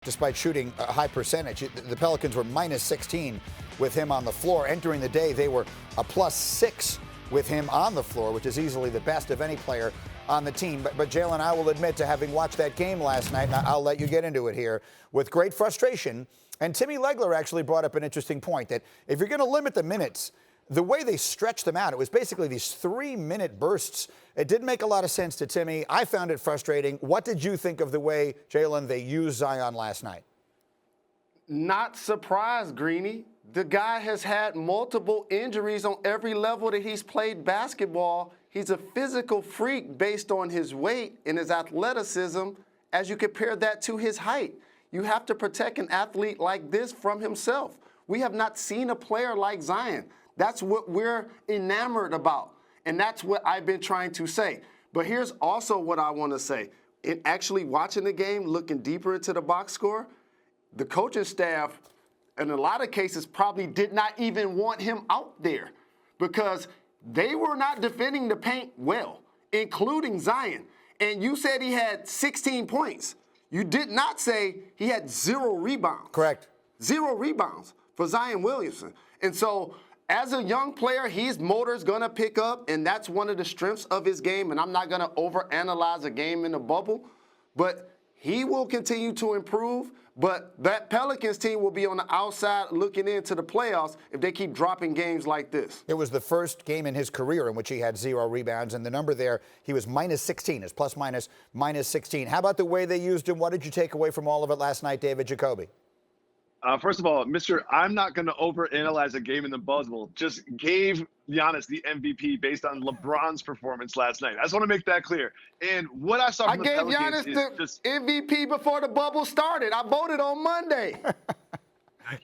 Despite shooting a high percentage, the Pelicans were minus 16 with him on the floor. Entering the day, they were a plus 6 with him on the floor, which is easily the best of any player on the team. But Jalen, I will admit to having watched that game last night, and I'll let you get into it here, with great frustration. And Timmy Legler actually brought up an interesting point that if you're going to limit the minutes, the way they stretched them out, it was basically these 3-minute bursts. It didn't make a lot of sense to Timmy. I found it frustrating. What did you think of the way, Jalen, they used Zion last night? Not surprised, Greeny. The guy has had multiple injuries on every level that he's played basketball. He's a physical freak based on his weight and his athleticism as you compare that to his height. You have to protect an athlete like this from himself. We have not seen a player like Zion. That's what we're enamored about, and that's what I've been trying to say. But here's also what I want to say. In actually watching the game, looking deeper into the box score, the coaching staff, in a lot of cases, probably did not even want him out there because they were not defending the paint well, including Zion. And you said he had 16 points. You did not say he had 0 rebounds. Correct. 0 rebounds for Zion Williamson. And so as a young player, his motor's going to pick up, and that's one of the strengths of his game. And I'm not going to overanalyze a game in the bubble, but he will continue to improve. But that Pelicans team will be on the outside looking into the playoffs if they keep dropping games like this. It was the first game in his career in which he had 0 rebounds, and the number there, he was minus 16, his plus minus 16. How about the way they used him? What did you take away from all of it last night, David Jacoby? First of all, I'm not going to overanalyze a game in the bubble. Just gave Giannis the MVP based on LeBron's performance last night. I just want to make that clear. And what I saw from the Pelicans Giannis the MVP before the bubble started. I voted on Monday.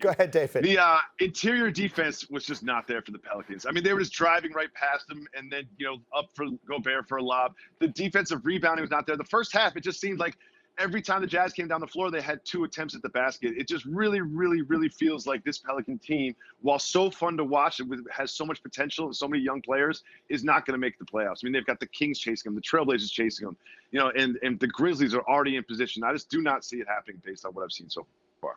Go ahead, David. The interior defense was just not there for the Pelicans. I mean, they were just driving right past them and then, up for Gobert for a lob. The defensive rebounding was not there. The first half, it just seemed like every time the Jazz came down the floor, they had 2 attempts at the basket. It just really, really, really feels like this Pelican team, while so fun to watch, it has so much potential and so many young players, is not going to make the playoffs. I mean, they've got the Kings chasing them, the Trailblazers chasing them, and the Grizzlies are already in position. I just do not see it happening based on what I've seen so far.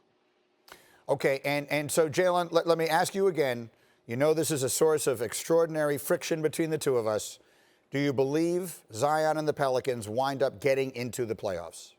Okay, and so, Jalen, let me ask you again. This is a source of extraordinary friction between the two of us. Do you believe Zion and the Pelicans wind up getting into the playoffs?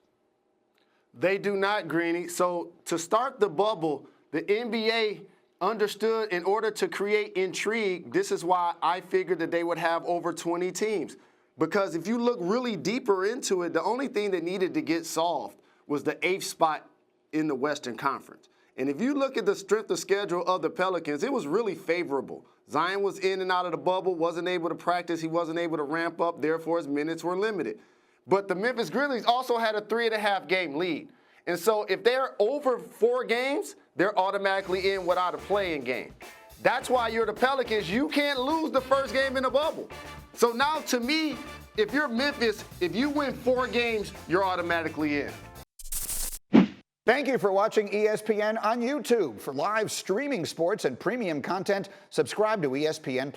They do not, Greeny. So to start the bubble, the NBA understood in order to create intrigue, this is why I figured that they would have over 20 teams. Because if you look really deeper into it, the only thing that needed to get solved was the 8th spot in the Western Conference. And if you look at the strength of schedule of the Pelicans, it was really favorable. Zion was in and out of the bubble, wasn't able to practice, he wasn't able to ramp up, therefore his minutes were limited. But the Memphis Grizzlies also had a 3.5 game lead. And so if they're over 4 games, they're automatically in without a play-in game. That's why you're the Pelicans. You can't lose the first game in the bubble. So now, to me, if you're Memphis, if you win 4 games, you're automatically in. Thank you for watching ESPN on YouTube. For live streaming sports and premium content, subscribe to ESPN+.